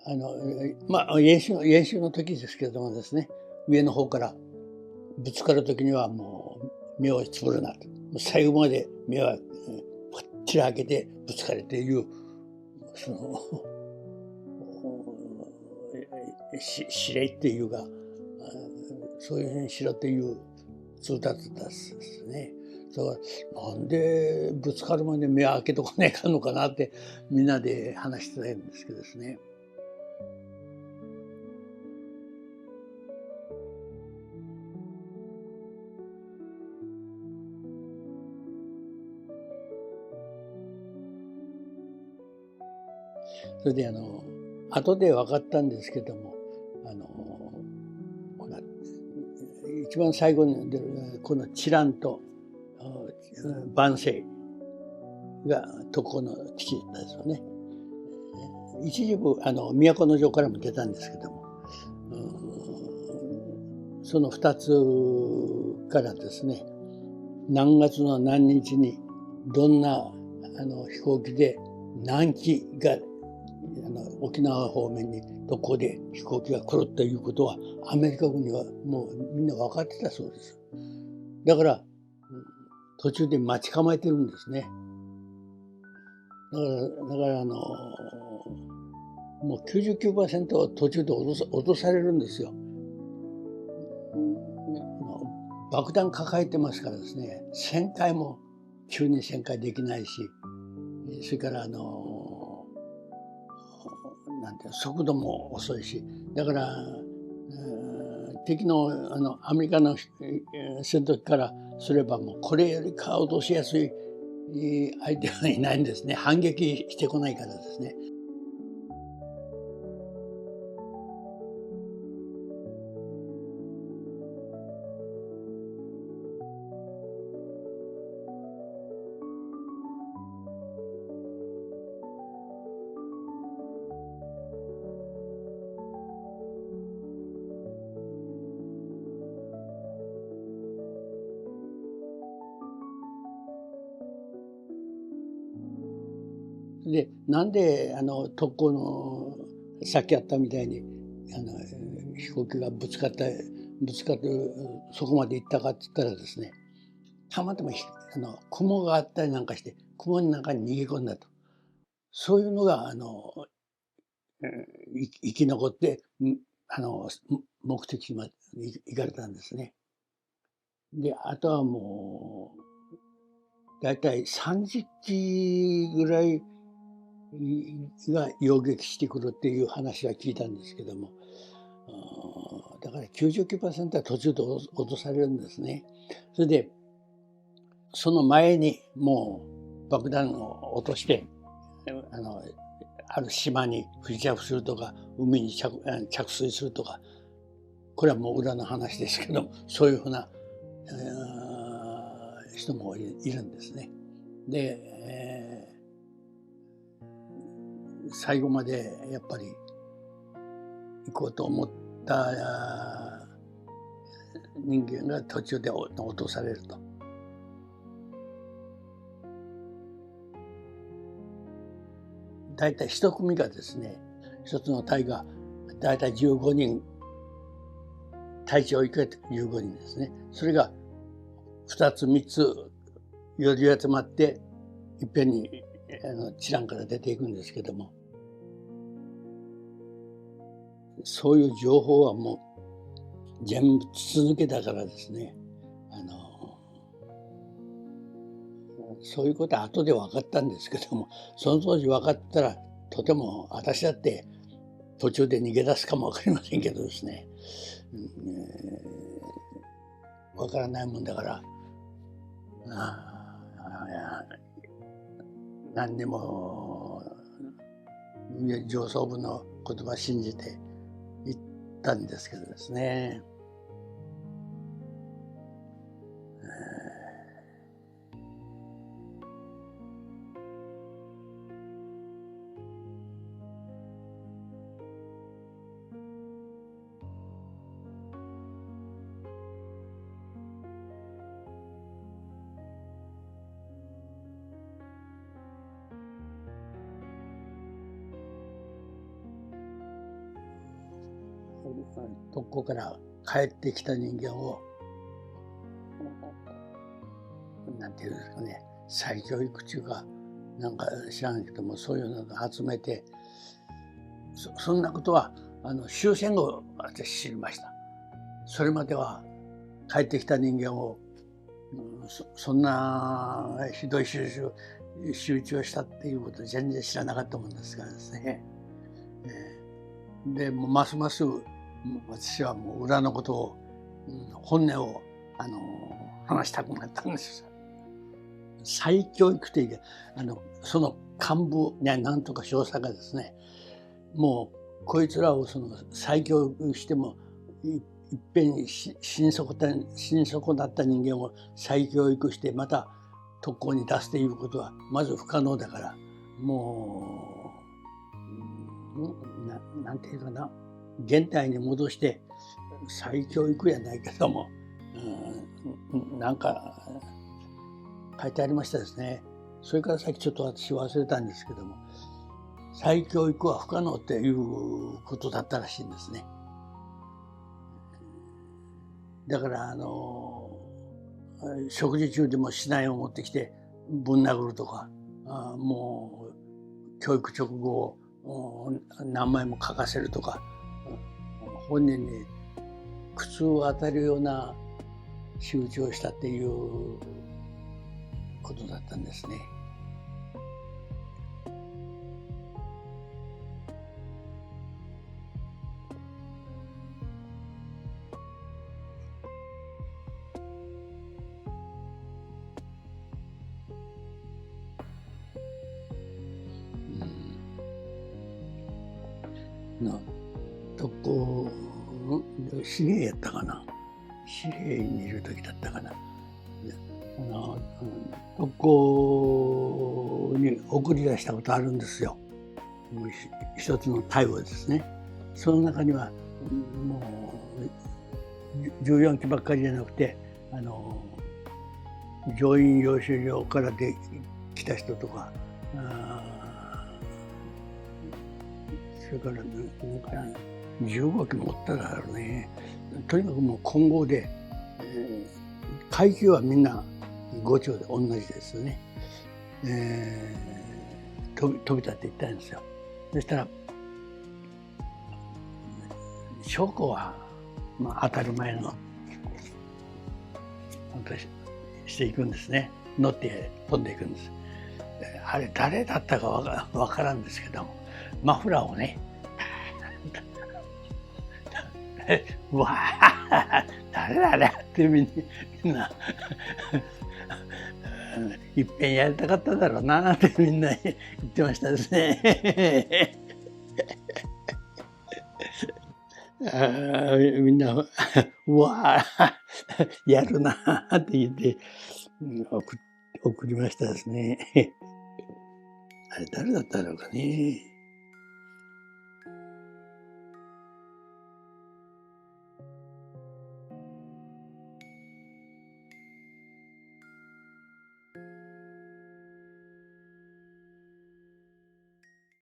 演習の時ですけれどもですね、上の方からぶつかる時にはもう目をつぶるなと。最後まで目はパッチリ開けてぶつかれという、その、指令っていうか、そういうふうにしろという通達ですね。だからなんでぶつかるまで目を開けとかねえかんのかなってみんなで話してたんですけどですね。それで後で分かったんですけども、ほら一番最後に出るこのチランと万世が特攻の基地だったですよね。一時部都城からも出たんですけども、その2つからですね、何月の何日にどんな飛行機で何機が沖縄方面にどこで飛行機が来るということはアメリカ軍にはもうみんな分かってたそうです。だから途中で待ち構えてるんですね。だからもう 99% 途中で落とされるんですよ。爆弾抱えてますからですね、旋回も急に旋回できないし、それからなんていう速度も遅いし、だから敵のアメリカの戦闘機からすればもうこれよりか落としやすい相手はいないんですね。反撃してこないからですね。で、なんで特攻のさっきあったみたいに飛行機がぶつかってそこまで行ったかって言ったらですね、たまたま雲があったりなんかして雲の中に逃げ込んだと、そういうのが生き残って目的地まで行かれたんですね。であとはもうだいたい30機ぐらいが擁撃してくるっていう話は聞いたんですけども、だから 99% は途中で落とされるんですね。それでその前にもう爆弾を落としてある島に不時着するとか海に着水するとか、これはもう裏の話ですけど、そういうふうな、人もいるんですね。で、最後までやっぱり行こうと思った人間が途中で落とされると。大体一組がですね、一つの隊が大体15人、隊長以下15人ですね。それが2つ3つ寄り集まっていっぺんにチランから出ていくんですけども、そういう情報はもう全部筒抜けだからですね、そういうことは後で分かったんですけども、その当時分かったらとても私だって途中で逃げ出すかも分かりませんけどですね、分からないもんだから何にも上層部の言葉信じて行ったんですけどですね。特攻から帰ってきた人間をなんていうんですかね、再教育中かなんか知らんけども、そういうのを集めて、そんなことは終戦後私知りました。それまでは帰ってきた人間を、そんなひどい仕打ちをしたっていうことを全然知らなかったもんですからですね。でもうますます私はもう裏のことを、本音を話したくなったんですよ。再教育というその幹部ね、なんとか少佐がですね、もうこいつらを再教育してもいっぺんに心底だった人間を再教育してまた特攻に出すということはまず不可能だから、もうなんていうかな、現代に戻して再教育やないけども、なんか書いてありましたですね。それからさっきちょっと私忘れたんですけども、再教育は不可能っていうことだったらしいんですね。だから食事中でも竹刀を持ってきてぶん殴るとか、もう教育直後を何枚も書かせるとか、本人に苦痛を与えるような仕打ちをしたっていうことだったんですね。特攻司令やったかな、司令にいる時だったかな、特攻に送り出したことあるんですよ。一つの隊をですね。その中にはもう14期ばっかりじゃなくて乗員養習所から来た人とか、それから15機持っただろうね。とにかくもう混合で、階級はみんな5丁で同じですよね。飛び立っていったんですよ。そしたら将校は、当たり前のしていくんですね。乗って飛んでいくんです。あれ誰だったかわからんですけども、マフラーをねうわあ誰だねってみんないっぺんやりたかっただろうなってみんな言ってましたですね。みんなうわあやるなって言って送りましたですね。あれ誰だったのかね。